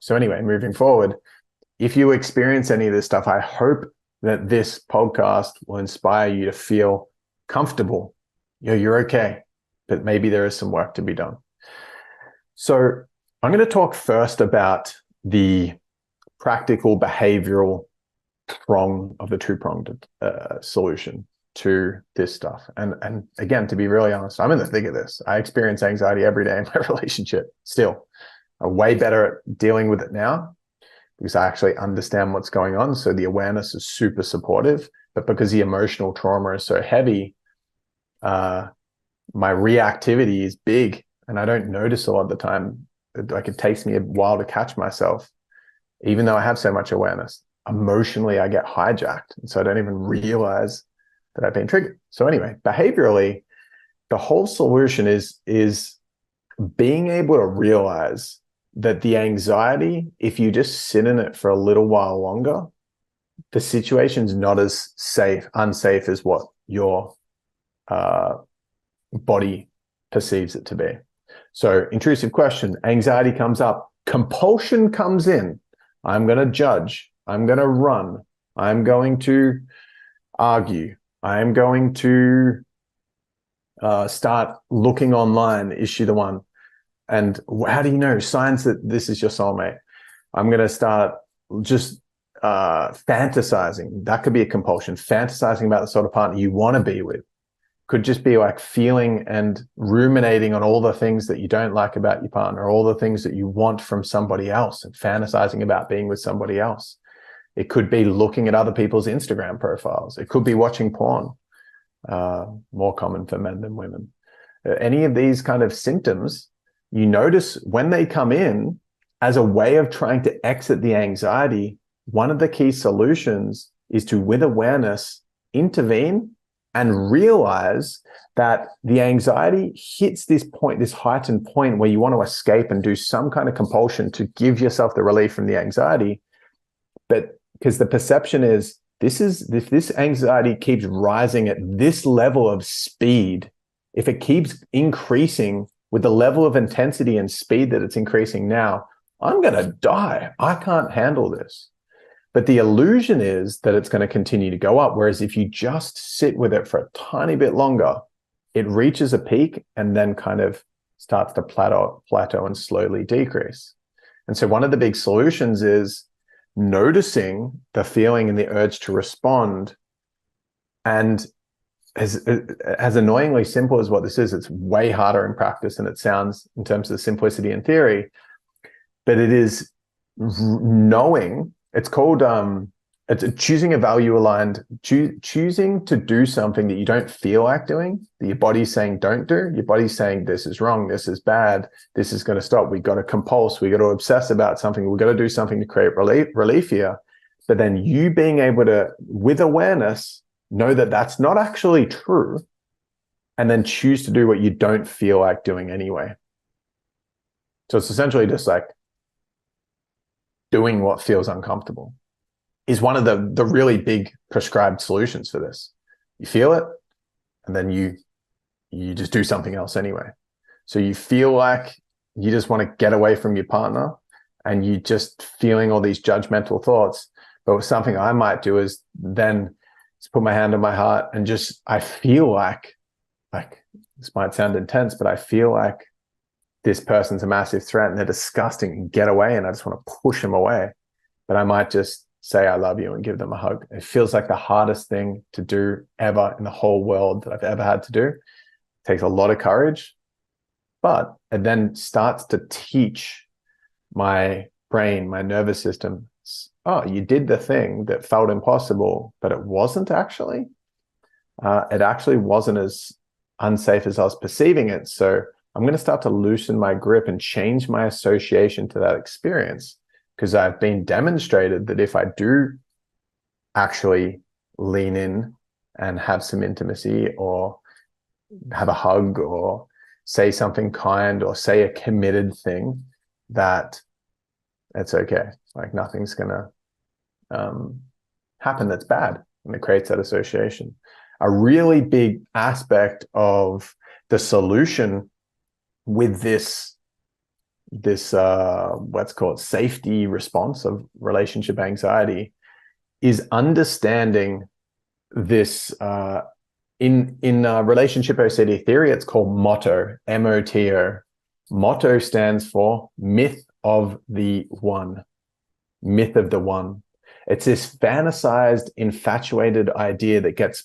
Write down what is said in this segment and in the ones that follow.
So anyway, moving forward, if you experience any of this stuff, I hope that this podcast will inspire you to feel comfortable. You're okay, but maybe there is some work to be done. So I'm going to talk first about the practical behavioral prong of the two-pronged solution to this stuff. And again, to be really honest, I'm in the thick of this. I experience anxiety every day in my relationship still. I'm way better at dealing with it now because I actually understand what's going on. So the awareness is super supportive, but because the emotional trauma is so heavy, my reactivity is big and I don't notice a lot of the time. Like it takes me a while to catch myself, even though I have so much awareness. Emotionally, I get hijacked. And so I don't even realize that I've been triggered. So anyway, behaviorally, the whole solution is being able to realize that the anxiety, if you just sit in it for a little while longer, the situation's not as unsafe as what your body perceives it to be. So intrusive question, anxiety comes up, compulsion comes in. I'm going to judge. I'm going to run. I'm going to argue. I'm going to start looking online. Is she the one? And how do you know? Signs that this is your soulmate. I'm going to start just fantasizing. That could be a compulsion. Fantasizing about the sort of partner you want to be with. Could just be like feeling and ruminating on all the things that you don't like about your partner, all the things that you want from somebody else, and fantasizing about being with somebody else. It could be looking at other people's Instagram profiles. It could be watching porn, more common for men than women. Any of these kind of symptoms, you notice when they come in as a way of trying to exit the anxiety, one of the key solutions is to, with awareness, intervene and realize that the anxiety hits this point, this heightened point where you want to escape and do some kind of compulsion to give yourself the relief from the anxiety. But because the perception is, if this anxiety keeps rising at this level of speed, if it keeps increasing with the level of intensity and speed that it's increasing now, I'm going to die. I can't handle this. But the illusion is that it's going to continue to go up. Whereas if you just sit with it for a tiny bit longer, it reaches a peak and then kind of starts to plateau and slowly decrease. And so one of the big solutions is noticing the feeling and the urge to respond. And as annoyingly simple as what this is, it's way harder in practice than it sounds in terms of simplicity in theory. But it is knowing. It's called it's choosing a value aligned, choosing to do something that you don't feel like doing, that your body's saying don't do. Your body's saying this is wrong, this is bad, this is going to stop. We got to compulse, we got to obsess about something, we got to do something to create relief here. But then you being able to, with awareness, know that that's not actually true, and then choose to do what you don't feel like doing anyway. So it's essentially just like doing what feels uncomfortable is one of the really big prescribed solutions for this. You feel it, and then you just do something else anyway. So you feel like you just want to get away from your partner, and you just feeling all these judgmental thoughts. But something I might do is then just put my hand on my heart and just, I feel like this might sound intense, but I feel like this person's a massive threat and they're disgusting and get away, and I just want to push them away. But I might just say, I love you, and give them a hug. It feels like the hardest thing to do ever in the whole world that I've ever had to do. It takes a lot of courage, but it then starts to teach my brain, my nervous system, oh, you did the thing that felt impossible, but it wasn't actually. It actually wasn't as unsafe as I was perceiving it. So I'm going to start to loosen my grip and change my association to that experience, because I've been demonstrated that if I do actually lean in and have some intimacy, or have a hug, or say something kind, or say a committed thing, that it's okay. Like nothing's going to happen that's bad, and it creates that association. A really big aspect of the solution with this what's called safety response of relationship anxiety is understanding this in relationship OCD theory. It's called motto, MOTO. Motto stands for myth of the one. Myth of the one. It's this fantasized, infatuated idea that gets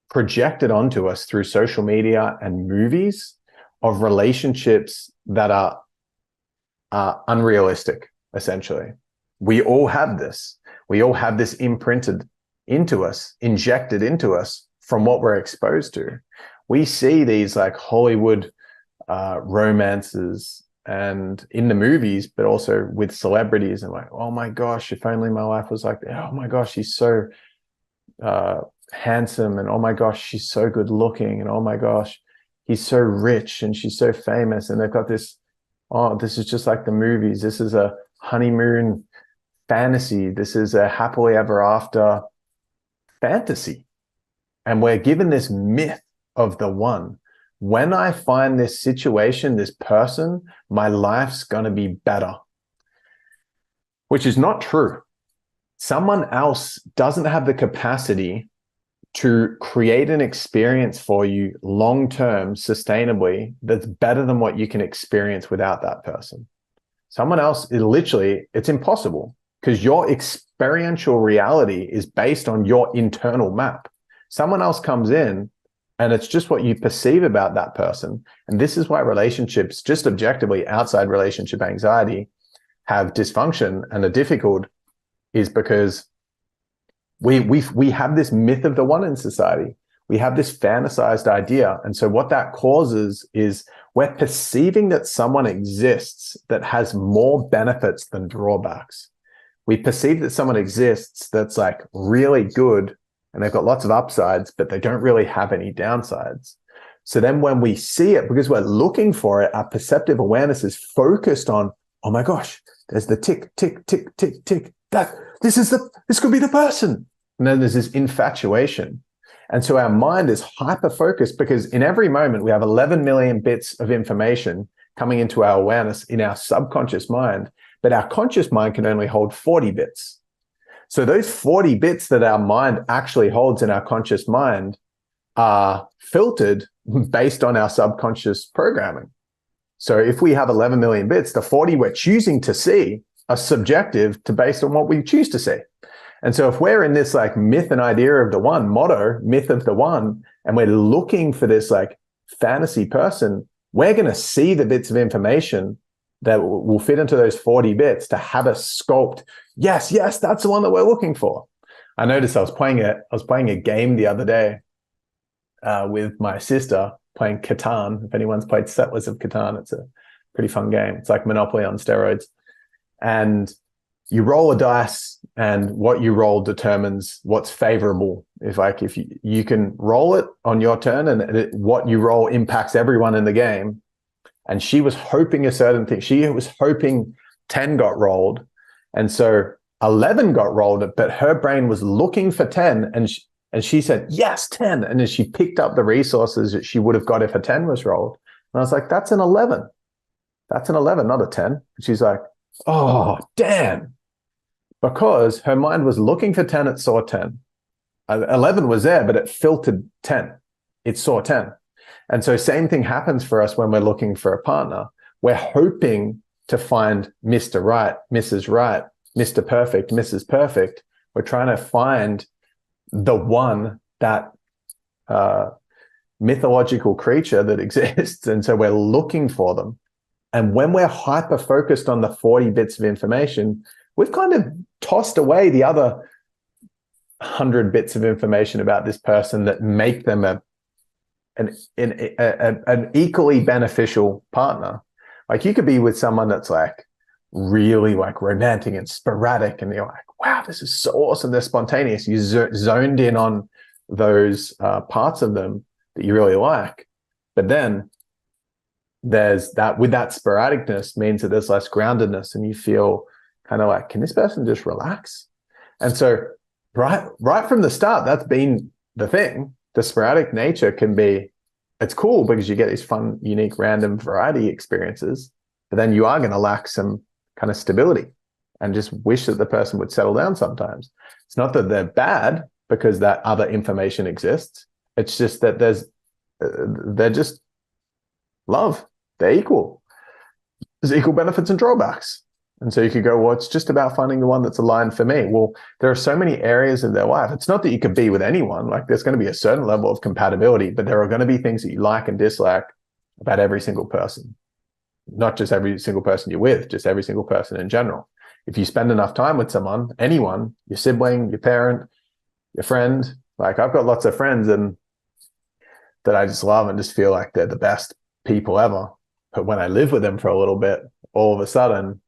projected onto us through social media and movies of relationships that are unrealistic, essentially. We all have this. We all have this imprinted into us, injected into us from what we're exposed to. We see these like Hollywood romances and in the movies, but also with celebrities, and like, oh my gosh, if only my life was like that. Oh my gosh, he's so handsome, and oh my gosh, she's so good looking, and oh my gosh, he's so rich and she's so famous. And they've got this, oh, this is just like the movies. This is a honeymoon fantasy. This is a happily ever after fantasy. And we're given this myth of the one. When I find this situation, this person, my life's going to be better, which is not true. Someone else doesn't have the capacity to create an experience for you long-term, sustainably, that's better than what you can experience without that person. Someone else, it's impossible, because your experiential reality is based on your internal map. Someone else comes in and it's just what you perceive about that person. And this is why relationships, just objectively outside relationship anxiety, have dysfunction and are difficult, is because we have this myth of the one in society. We have this fantasized idea. And so what that causes is we're perceiving that someone exists that has more benefits than drawbacks. We perceive that someone exists that's like really good and they've got lots of upsides, but they don't really have any downsides. So then when we see it, because we're looking for it, our perceptive awareness is focused on, oh my gosh, there's the tick, tick, tick, tick, tick. This could be the person. And then there's this infatuation. And so our mind is hyper-focused, because in every moment we have 11 million bits of information coming into our awareness in our subconscious mind, but our conscious mind can only hold 40 bits. So those 40 bits that our mind actually holds in our conscious mind are filtered based on our subconscious programming. So if we have 11 million bits, the 40 we're choosing to see are subjective to based on what we choose to see. And so if we're in this like myth and idea of the one, motto, myth of the one, and we're looking for this like fantasy person, we're going to see the bits of information that will fit into those 40 bits to have us sculpt. Yes, that's the one that we're looking for. I noticed I was playing a game the other day with my sister, playing Catan. If anyone's played Settlers of Catan, it's a pretty fun game. It's like Monopoly on steroids. And you roll a dice, and what you roll determines what's favorable. If you can roll it on your turn, and what you roll impacts everyone in the game. And she was hoping a certain thing. She was hoping 10 got rolled. And so 11 got rolled, but her brain was looking for 10. And she said, yes, 10. And then she picked up the resources that she would have got if a 10 was rolled. And I was like, that's an 11. That's an 11, not a 10. And she's like, oh, damn. Because her mind was looking for 10, it saw 10. 11 was there, but it filtered 10. It saw 10. And so same thing happens for us when we're looking for a partner. We're hoping to find Mr. Right, Mrs. Right, Mr. Perfect, Mrs. Perfect. We're trying to find the one, that mythological creature that exists. And so we're looking for them. And when we're hyper-focused on the 40 bits of information, we've kind of tossed away the other 100 bits of information about this person that make them an equally beneficial partner. Like you could be with someone that's like really like romantic and sporadic, and you're like, wow, this is so awesome. They're spontaneous. You zoned in on those parts of them that you really like. But then there's that, with that sporadicness means that there's less groundedness, and you feel kind of like, can this person just relax? And so right from the start, that's been the thing. The sporadic nature can be, it's cool because you get these fun, unique, random variety experiences. but then you are going to lack some kind of stability and just wish that the person would settle down sometimes. It's not that they're bad because that other information exists. It's just that they're just love. They're equal. There's equal benefits and drawbacks. And so you could go, well, it's just about finding the one that's aligned for me. Well, there are so many areas of their life. It's not that you could be with anyone. Like, there's going to be a certain level of compatibility, but there are going to be things that you like and dislike about every single person. Not just every single person you're with, just every single person in general. If you spend enough time with someone, anyone, your sibling, your parent, your friend, like I've got lots of friends and that I just love and just feel like they're the best people ever. But when I live with them for a little bit, all of a sudden,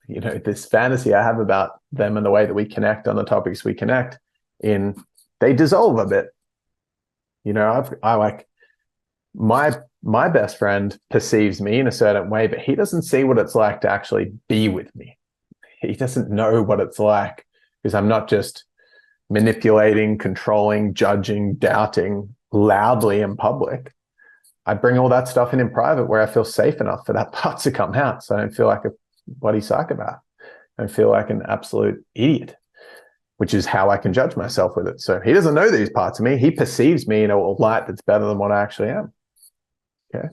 you know, this fantasy I have about them and the way that we connect on the topics we connect in, they dissolve a bit. You know, I like my best friend perceives me in a certain way, but he doesn't see what it's like to actually be with me. He doesn't know what it's like because I'm not just manipulating, controlling, judging, doubting loudly in public. I bring all that stuff in private where I feel safe enough for that part to come out. So I don't feel like a bloody psychopath. I don't feel like an absolute idiot, which is how I can judge myself with it. So he doesn't know these parts of me. He perceives me in a light that's better than what I actually am. Okay.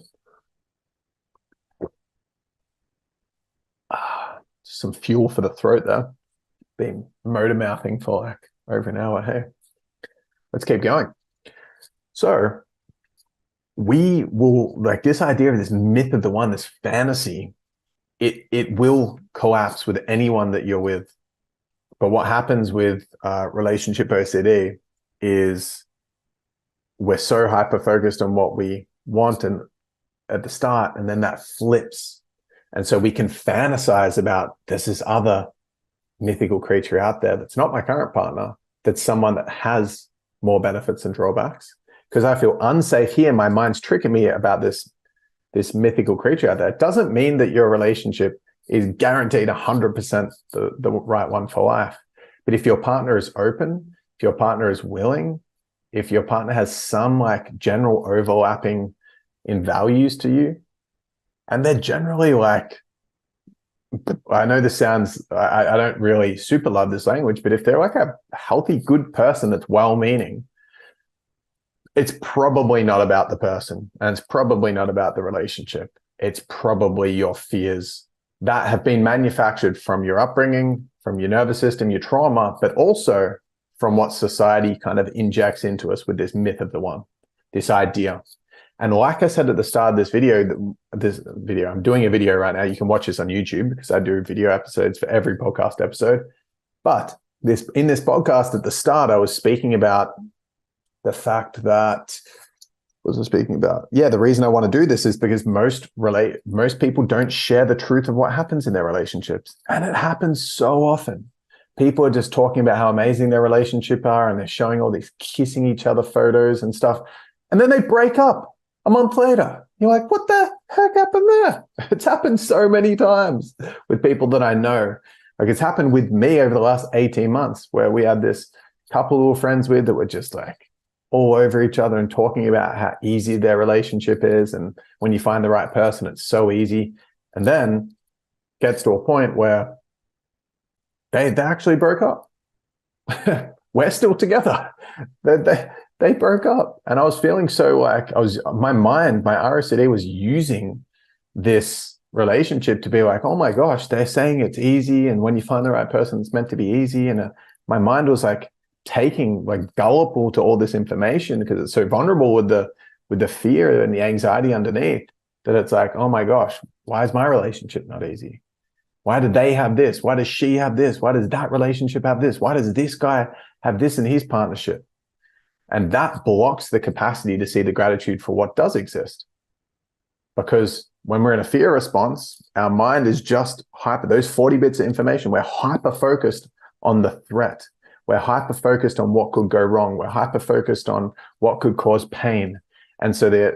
Some fuel for the throat there. Been motor mouthing for like over an hour. Hey, let's keep going. So we will, like, this idea of this myth of the one, this fantasy, it will collapse with anyone that you're with. But what happens with relationship OCD is we're so hyper-focused on what we want and at the start, and then that flips. And so we can fantasize about there's this other mythical creature out there that's not my current partner, that's someone that has more benefits and drawbacks. Because I feel unsafe here, my mind's tricking me about this mythical creature out there. It doesn't mean that your relationship is guaranteed 100% the right one for life. But if your partner is open, if your partner is willing, if your partner has some like general overlapping in values to you, and they're generally like, I know this sounds, I don't really super love this language, but if they're like a healthy, good person that's well-meaning, it's probably not about the person, and it's probably not about the relationship. It's probably your fears that have been manufactured from your upbringing, from your nervous system, your trauma, but also from what society kind of injects into us with this myth of the one, this idea. And like I said at the start of this video, I'm doing a video right now. You can watch this on YouTube because I do video episodes for every podcast episode. But in this podcast at the start, I was speaking about the fact that, what was I speaking about? Yeah, the reason I want to do this is because most people don't share the truth of what happens in their relationships. And it happens so often. People are just talking about how amazing their relationship are, and they're showing all these kissing each other photos and stuff. And then they break up a month later. You're like, what the heck happened there? It's happened so many times with people that I know. Like, it's happened with me over the last 18 months where we had this couple we were friends with that were just like all over each other and talking about how easy their relationship is. And when you find the right person, it's so easy. And then gets to a point where they actually broke up. We're still together. They broke up. And I was feeling so like my ROCD was using this relationship to be like, oh my gosh, they're saying it's easy. And when you find the right person, it's meant to be easy. And my mind was like taking, like, gullible to all this information because it's so vulnerable with the fear and the anxiety underneath that it's like, oh my gosh, why is my relationship not easy? Why do they have this? Why does she have this? Why does that relationship have this? Why does this guy have this in his partnership? And that blocks the capacity to see the gratitude for what does exist. Because when we're in a fear response, our mind is just those 40 bits of information, we're hyper-focused on the threat. We're hyper-focused on what could go wrong. We're hyper-focused on what could cause pain. And so the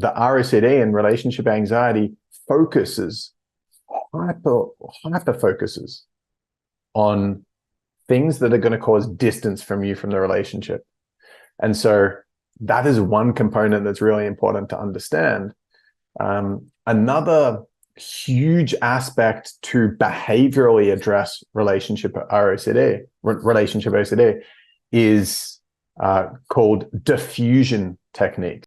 ROCD and relationship anxiety hyper-focuses on things that are going to cause distance from you from the relationship. And so that is one component that's really important to understand. Another huge aspect to behaviorally address relationship OCD is called diffusion technique.